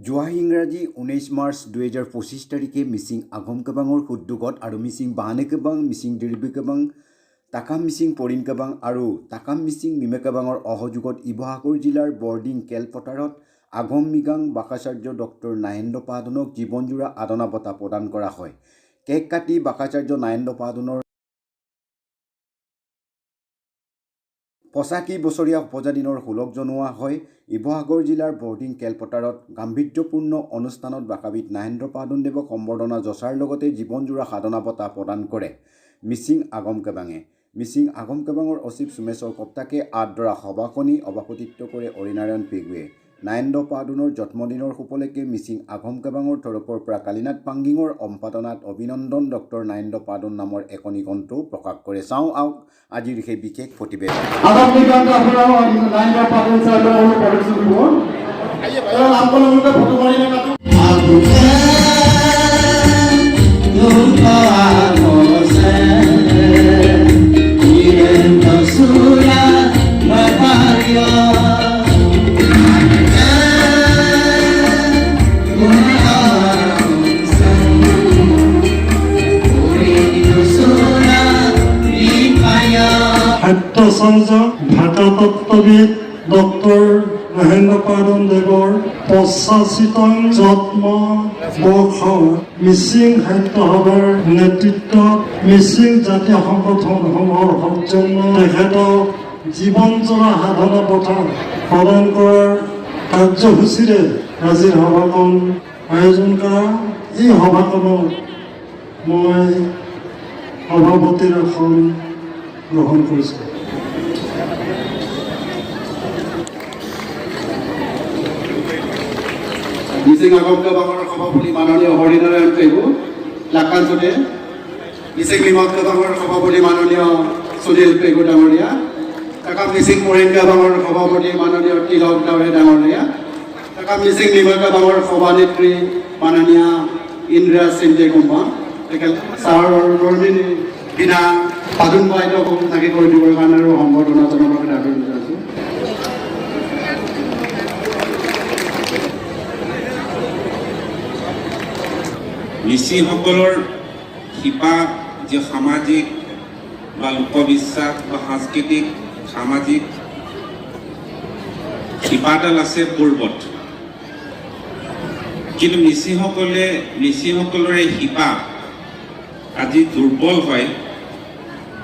যোৱা ইংৰাজী 19 মাৰ্চ 2025 তাৰিখে মিচিং আঘম কেবাঙৰ উদ্যোগত আৰু মিচিং বাহানে কেবাং মিচিং দিৰবি কেবাং তাকাম মিচিং পৰিণ কেবাং আৰু তাকাম মিচিং মিমে কেবাঙৰ অহযোগত শিৱসাগৰ জিলাৰ বৰ্ডিং খেলপথাৰত আঘম মিগাং বাকাচাৰ্য ডক্টৰ নাহেন্দ্ৰ পাহাদনক জীৱনজোৰা আদনা বঁটা প্ৰদান কৰা হয়। কেক কাটি বাকাচাৰ্য নাহেন্দ্ৰ পাহাদনৰ 85 বছৰীয়া উপজাদিনৰ সুলভ জনোৱা হয়। শিৱসাগৰ জিলাৰ বৰ্ডিং খেলপথাৰত গাম্ভীৰ্যপূৰ্ণ অনুষ্ঠানত বাকাবিদ নাহেন্দ্ৰ পাহাদনদেৱক সম্বৰ্ধনা যচাৰ লগতে জীৱনজোৰা সাধনা বঁটা প্ৰদান কৰে মিচিং আগম কেবাঙে। মিচিং আগম কেবাঙৰ অচিব সুমেশ্বৰ কপ্তাকে আদৰা সভাখনি সভাপতিত্ব কৰে অৰিনাৰায়ণ পেগুৱে। নাহেন্দ্ৰ পাহাদনৰ জন্মদিনৰ উপলক্ষে মিচিং আগম কেবাঙৰ তৰফৰ পৰা কালীনাথ পাংগিঙৰ সম্পাদনাত অভিনন্দন ডক্টৰ নাহেন্দ্ৰ পাহাদন নামৰ একনি গ্ৰন্থও প্ৰকাশ কৰে। চাওঁ আহক আজিৰ সেই বিশেষ প্ৰতিবেদন। সাহিত্যাচাৰ্য ভাষা তত্ত্ববিদ ডক্টৰ নাহেন্দ্ৰ পাহাদন দেৱৰ 85তম জন্ম বৰ্ষৰ মিচিং সাহিত্য সভাৰ নেতৃত্বত মিচিং জাতীয় সংগঠনসমূহৰ সৌজন্যত তেখেতক জীৱনজোৰা সাধনা বঁটা প্ৰদান কৰাৰ কাৰ্যসূচীৰে আজিৰ সভাখন আয়োজন কৰা। এই সভাখনত মই সভাপতিৰ আসন গ্ৰহণ কৰিছোঁ। মিচিং আগম কেবাঙৰ সভাপতি মাননীয় হৰিনাৰায়ণ পেগু লাকাঞ্চতে, মিচিং নিমখ কেবাঙৰ সভাপতি মাননীয় সুনীল পেগু ডাঙৰীয়া, তাকাম মিচিং পৰিণ কেবাঙৰ সভাপতি মাননীয় তিলক ডাঙৰীয়া ডাঙৰীয়া, তাকাম মিচিং নিমখ কেবাঙৰ সভানেত্ৰী মাননীয় ইন্দ্ৰা সিন্ধে কুম্ভা, তেখেত ছাৰৰ কৰ্মী বিনা পাদুন বাইদেউক থাকি কৰি দিবৰ কাৰণে আৰু সম্বৰ্ধনা জনাবৰ কাৰণে আবেদন জনাইছোঁ। মিচিংসকলৰ শিপা যি সামাজিক বা লোকবিশ্বাস বা সাংস্কৃতিক সামাজিক শিপাডাল আছে পূৰ্বত, কিন্তু মিচিংসকলৰে শিপা আজি দুৰ্বল হয়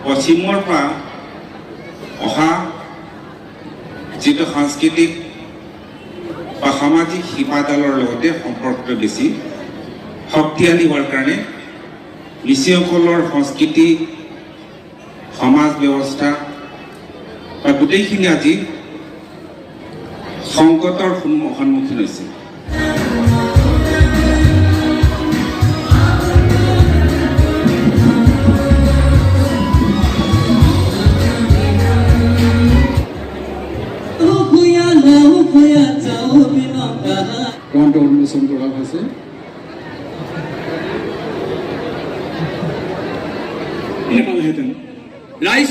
পশ্চিমৰ পৰা অহা যিটো সাংস্কৃতিক বা সামাজিক শিপাডালৰ লগতে সম্পৰ্ক বেছি শক্তিশালী হোৱাৰ কাৰণে মিচিংসকলৰ সংস্কৃতি সমাজ ব্যৱস্থা বা গোটেইখিনি আজি সংকটৰ সন্মুখীন হৈছে। গ্ৰন্থ উন্মোচন কৰা হৈছে। ৰাইজ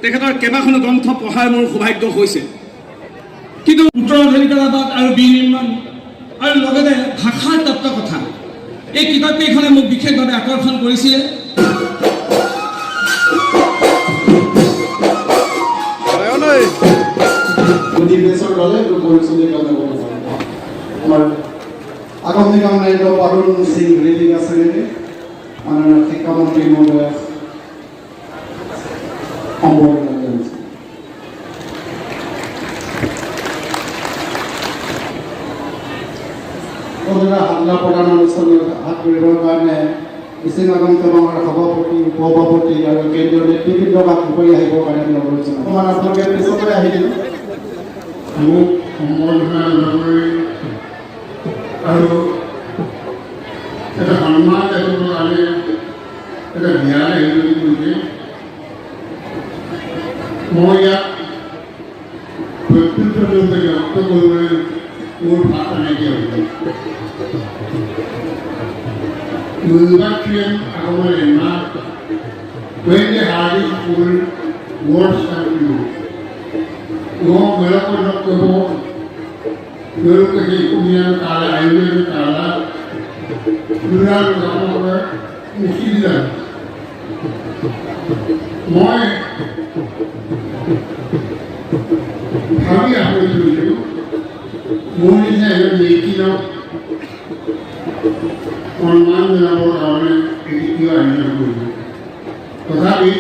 তেখেতৰ কেইবাখনো গ্ৰন্থ পঢ়াৰ মোৰ সৌভাগ্য হৈছে, কিন্তু উত্তৰাধিকাৰবাদ আৰু বিনিৰ্মাণ আৰু লগতে ভাষাৰ তত্ত্ব কথা এই কিতাপকেইখনে মোক বিশেষভাৱে আকৰ্ষণ কৰিছিলে। আমাৰ আগম নিগম নাহেন্দ্ৰ পাহাদন সিং ৰেলিং আছে মাননীয় শিক্ষামন্ত্ৰী মহোদয় সম্বৰ্ধনা জনাইছোঁ। সাধনা প্ৰদান অনুষ্ঠানত হাত ধৰিবৰ কাৰণে মিচিং আগম কেবাঙৰ সভাপতি উপসভাপতি আৰু কেন্দ্ৰীয় নেতৃবৃন্দক আগবাঢ়ি আহিবৰ কাৰণে অনুৰোধ জনাইছোঁ। অকণমান আপোনালোকে পিছলৈ আহি দিলে মোক সম্বৰ্ধনা জনাবলৈ আৰু এটা সন্মান দেখিব কাৰণে এটা জ্ঞান আহিবলৈ কৈছে। মই ইয়াত প্ৰত্যুত্তৰ ব্যক্ত কৰিবলৈ মোৰ ভাষা নাইকিয়া হৈছে। Museum Agama when the Hardy School words come to you. Go Melapur তেওঁলোকে সেই সুবিধাৰ কাৰণে আয়োজনৰ কাৰণে দুৰাল গাঁৱৰ মুখিদাৰ মই ভাবি আহৰি কৰিছিলোঁ মোৰ নিচিনা এজন ব্যক্তিজনক সন্মান জনাবৰ কাৰণে এটি কিয় আয়োজন কৰিলোঁ তথাপি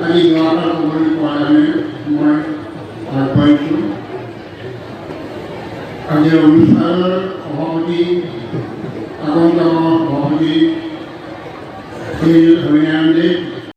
আজি যোৱাকাল ক'বলৈ পোৱা কাৰণে মই আগবাঢ়িছোঁ আজিৰ অনুষ্ঠানৰ সভাপতি আগন্তুক সভাপতি শ্ৰী হৰিনাৰায়ণ দেৱ